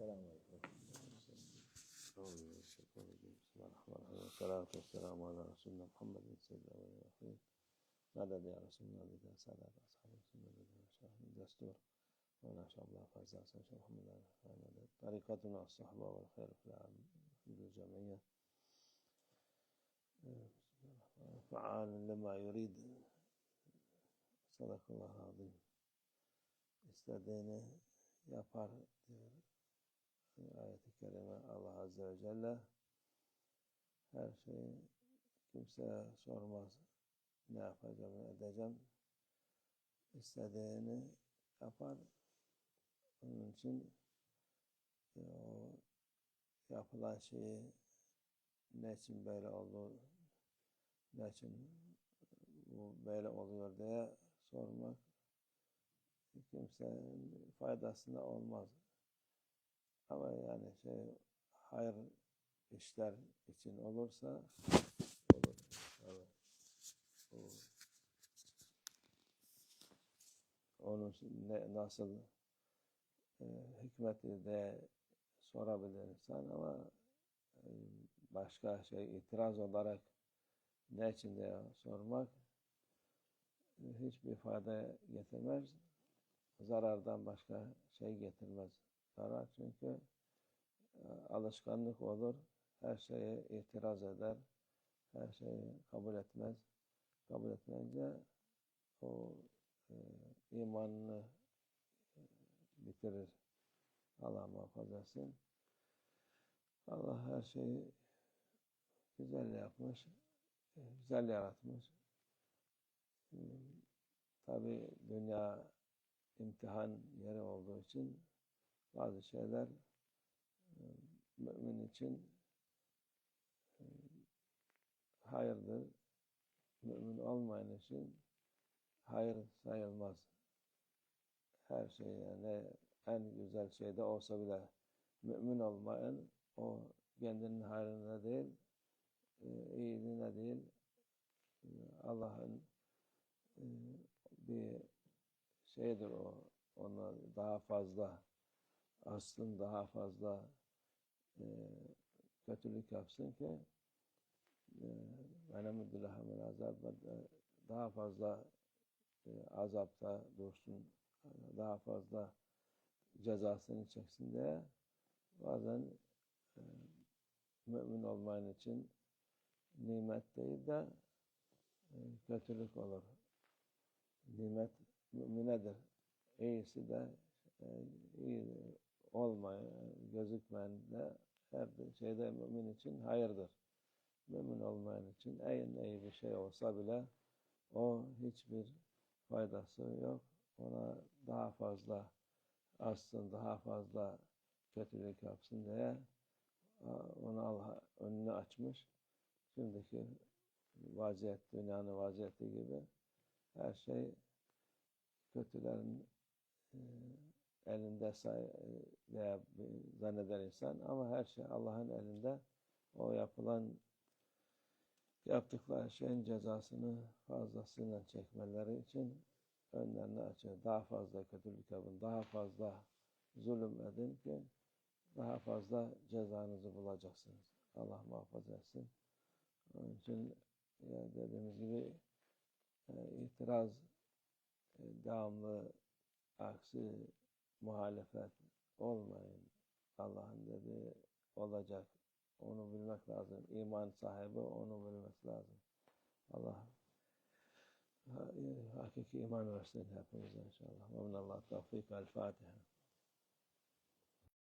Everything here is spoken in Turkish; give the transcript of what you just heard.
السلام عليكم. بسم الله الرحمن الرحيم والصلاة والسلام على رسولنا محمد سيد الأولين والآخرين. مدد يا رسول الله بك سادات أصحاب رسول الله دستور وأنا شاء الله فاز أحسن شيخ محمد على طريقتنا الصحبة والخير في الجمعية فعال لما يريد. صدق الله العظيم. İstediğini yapar diyor ayet-i kerime Allah Azze ve Celle. Her şeyi kimseye sormaz. Ne yapacağım, ne edeceğim. İstediğini yapar. Onun için o yapılan şeyi ne için böyle oldu, ne için bu böyle oluyor diye sormak kimsenin faydasına olmaz. Ama yani hayır işler için olursa olur. Evet. Onun nasıl hikmeti de sorabilir insan ama başka itiraz olarak ne için de sormak hiçbir fayda getirmez. Zarardan başka şey getirmez. Zarar çünkü alışkanlık olur. Her şeye itiraz eder. Her şeyi kabul etmez. Kabul etmeyince o imanını bitirir. Allah muhafaza etsin. Allah her şeyi güzel yapmış. Güzel yaratmış. Tabi dünya imtihan yeri olduğu için bazı şeyler mümin için hayırdır. Mümin olmayan için hayır sayılmaz. Her şey yani en güzel şey de olsa bile mümin olmayan o kendinin hayrına değil, iyiliğine değil, Allah'ın bir şeydir o. Ona daha fazla aslında daha fazla kötülük yapsın ki daha fazla azapta dursun, daha fazla cezasını çeksin diye bazen mümin olmayan için nimet değil de kötülük olur. Nimet müminedir. İyisi de iyi olmayan, gözükmeyen de her şeyde mümin için hayırdır. Mümin olmayan için en iyi bir şey olsa bile o hiçbir faydası yok. Ona daha fazla assın, daha fazla kötülük yapsın diye ona Allah önünü açmış. Şimdiki vaziyet, dünyanın vaziyeti gibi her şey kötülerin elinde veya zanneder insan ama her şey Allah'ın elinde. O yaptıkları şeyin cezasını fazlasıyla çekmeleri için önlerini açıyor. Daha fazla kötülük yapın, daha fazla zulüm edin ki daha fazla cezanızı bulacaksınız. Allah muhafaza etsin. Onun için dediğimiz gibi itiraz, devamlı aksi muhalefet olmayın. Allah'ın dediği olacak. Onu bilmek lazım. İman sahibi onu bilmek lazım. Allah hakiki iman versin hepimize inşallah. Ve minallah tevfik. El Fatiha.